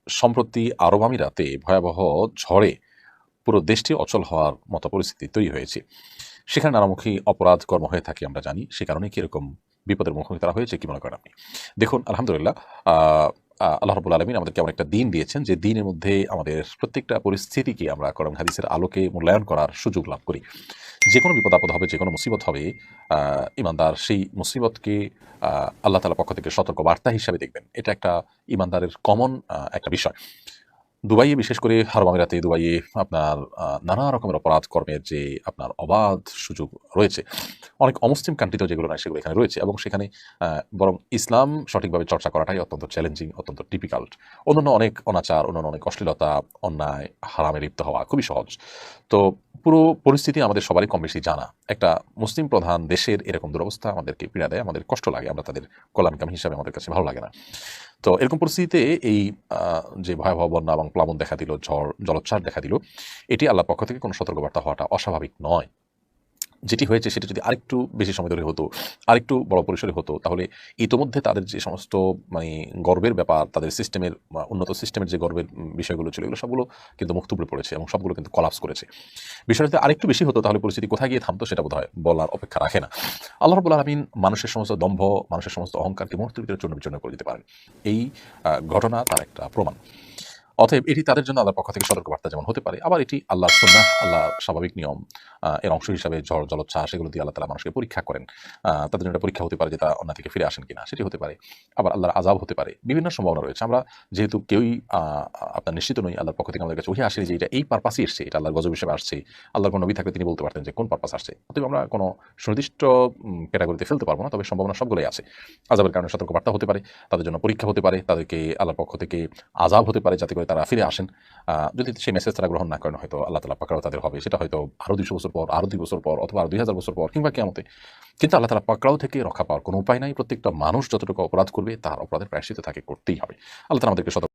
সম্প্রতি আরব আমিরাতে ভয়াবহ ঝড়ে পুরো দেশটি অচল হওয়ার মতো পরিস্থিতি তৈরি হয়েছে। সেখানে নানামুখী অপরাধ কর্ম হয়ে থাকে আমরা জানি। সে কারণে কি এরকম বিপদের মুখোমুখি তারা হয়েছে কি মনে করেন আপনি? দেখুন আলহামদুলিল্লাহ আ আ আল্লাহ রাব্বুল আলামিন আমাদেরকে এমন একটা দিন দিয়েছেন যে দিনের মধ্যে আমাদের প্রত্যেকটা পরিস্থিতিকে আমরা কোরআন হাদিসের আলোকে মূল্যায়ন করার সুযোগ লাভ করি। যেকোনো বিপদ-আপদ হবে, যেকোনো মুসিবত হবে, আ ঈমানদার সেই মুসিবতকে আ আল্লাহ তাআলার পক্ষ থেকে সতর্ক বার্তা হিসাবে দেখবেন। এটা একটা ঈমানদারের কমন একটা বিষয়। দুবাইয়ে বিশেষ করে আরব আমিরাতে দুবাইয়ে আপনার নানা রকমের অপরাধ কর্মের যে আপনার অবাধ সুযোগ রয়েছে। অনেক অমুসলিম কান্ট্রিতেও যেগুলো নাই সেগুলো এখানে রয়েছে এবং সেখানে আ বরং ইসলাম সঠিকভাবে চর্চা করাটাই অত্যন্ত চ্যালেঞ্জিং, অত্যন্ত ডিফিকাল্ট। অন্যান্য অনেক অনাচার, অন্যান্য অনেক অশ্লীলতা, অন্যায়, হারামে লিপ্ত হওয়া খুবই সহজ। তো পুরো পরিস্থিতি আমাদের সবারই কমবেশি জানা। একটা মুসলিম প্রধান দেশের এরকম দুরবস্থা আমাদেরকে পীড়া দেয়, আমাদের কষ্ট লাগে। আমরা তাদের কল্যাণকামী হিসাবে আমাদের কাছে ভালো লাগে না। তো এরকম পরিস্থিতিতে এই আ যে ভয়াবহ বন্যা এবং প্লাবন দেখা দিল, ঝড়, জলোচ্ছ্বাস দেখা দিল, এটি আল্লাহর পক্ষ থেকে কোনো সতর্কবার্তা হওয়াটা অস্বাভাবিক নয়। যেটি হয়েছে সেটা যদি আরেকটু বেশি সময় ধরে হতো, আরেকটু বড় পরিসরে হতো, তাহলে ইতোমধ্যে তাদের যে সমস্ত মানে গর্বের ব্যাপার, তাদের সিস্টেমের উন্নত সিস্টেমের যে গর্বের বিষয়গুলো ছিল, এগুলো সবগুলো কিন্তু মুখ থুবড়ে পড়েছে এবং সবগুলো কিন্তু কলাপস করেছে। বিষয়টা যদি আরেকটু বেশি হতো তাহলে পরিস্থিতি কোথায় গিয়ে থামতো সেটা বোধহয় বলার অপেক্ষা রাখে না। আল্লাহ রাব্বুল আলামিন মানুষের সমস্ত দম্ভ, মানুষের সমস্ত অহংকারকে মুহূর্তের ভিতরে চূর্ণ-বিচূর্ণ করে দিতে পারেন। এই ঘটনা তার একটা প্রমাণ। অতএব এটি তাদের জন্য আল্লাহর পক্ষ থেকে সতর্কবার্তা যেমন হতে পারে, আবার এটি আল্লাহর সুন্নাহ, আল্লাহর স্বাভাবিক নিয়ম। এর অংশ হিসাবে ঝড়, জলোচ্ছ্বাস এগুলো দিয়ে আল্লাহ তাআলা মানুষকে পরীক্ষা করেন। তাদের জন্য একটা পরীক্ষা হতে পারে যে তারা অন্যায় থেকে ফিরে আসেন কিনা, সেটি হতে পারে। আবার আল্লাহর আযাব হতে পারে। বিভিন্ন সম্ভাবনা রয়েছে। আমরা যেহেতু কেউই আ আপনার নিশ্চিত নই আল্লাহর পক্ষ থেকে আমাদের কাছে ওহী আসেনি যে এটা এই পারপাসেই এসছে, এটা আল্লাহর গজব হিসেবে আসছে। আল্লাহর কোন নবী থাকলে তিনি বলতে পারতেন যে কোন পারপাস আসছে। অতএব আমরা কোন সুনির্দিষ্ট ক্যাটেগরিতে ফেলতে পারব না। তবে সম্ভাবনা সবগুলোই আছে। আযাবের কারণে সতর্কবার্তা হতে পারে, তাদের জন্য পরীক্ষা হতে পারে, তাদেরকে আল্লাহর পক্ষ থেকে আযাব হতে পারে যাতে করে তারা ফিরে আসেন। যদি সেই মেসেজ তারা গ্রহণ না করেন হয়তো আল্লাহ তাআলা পাকড়াও তাদের হবে। সেটা হয়তো আরো ২০০ বছর পর, আরো ২ বছর পর অথবা আরো ২০০০ বছর পর কিংবা কিয়ামতে। কিন্তু আল্লাহ তাআলা পাকড়াও থেকে রক্ষা পাওয়ার কোনো উপায় নাই। প্রত্যেকটা মানুষ যতটুকু অপরাধ করবে তার অপরাধের প্রায়শ্চিত্ত তাকে করতেই হবে। আল্লাহ তাআলা আমাদেরকে